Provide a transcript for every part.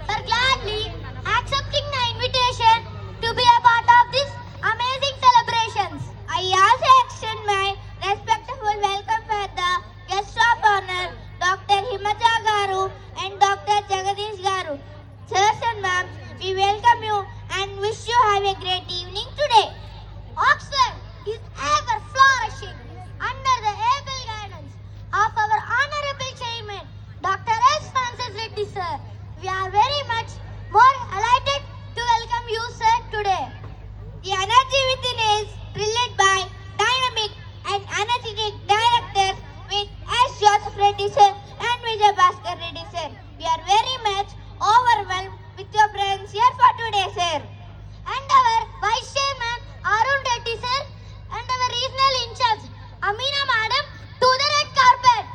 for gladly accepting the invitation to be a part of this amazing celebrations. I also extend my respectful welcome for the guest of honor, Dr. Himaja Garu and Dr. Jagadish Garu. Sirs and ma'ams, we welcome you and wish you have a great evening today. Oxford is ever flourishing under the able guidance of our honorable chairman, Dr. S. Francis Reddy sir. We are very much more delighted to welcome you sir today. The energy within is thrilled by dynamic and energetic directors with S. Joseph Reddy sir and Vijay Bhaskar Reddy sir. We are very much overwhelmed with your presence here for today sir. And our Vice Chairman Arun Reddy sir and our regional in charge Amina madam to the red carpet.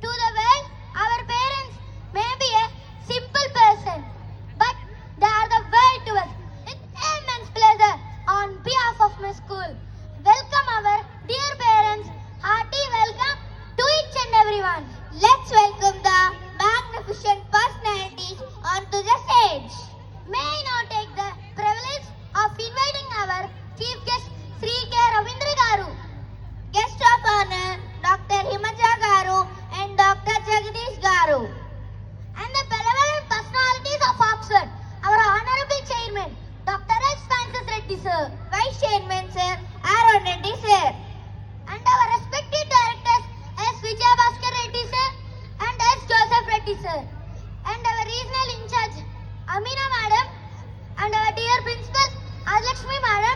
To the world, our parents may be a simple person, but they are the world to us. With immense pleasure on behalf of my school, welcome our dear parents. Hearty welcome to each and everyone. Let's welcome the magnificent personalities onto the stage. May I now take the privilege of inviting our chief guest Sri K. Ravindra Garu, guest of honor Dr. Himaja Garu and Dr. Jagadish Garu, and the benevolent personalities of Oxford, our honorable chairman Dr. S. Francis Reddy sir, Vice Chairman sir Arun Reddy sir, and our respected directors S. Vijay Bhaskar Reddy sir and S. Joseph Reddy sir, and our regional in charge Amina madam, and our dear principal Adlakshmi madam,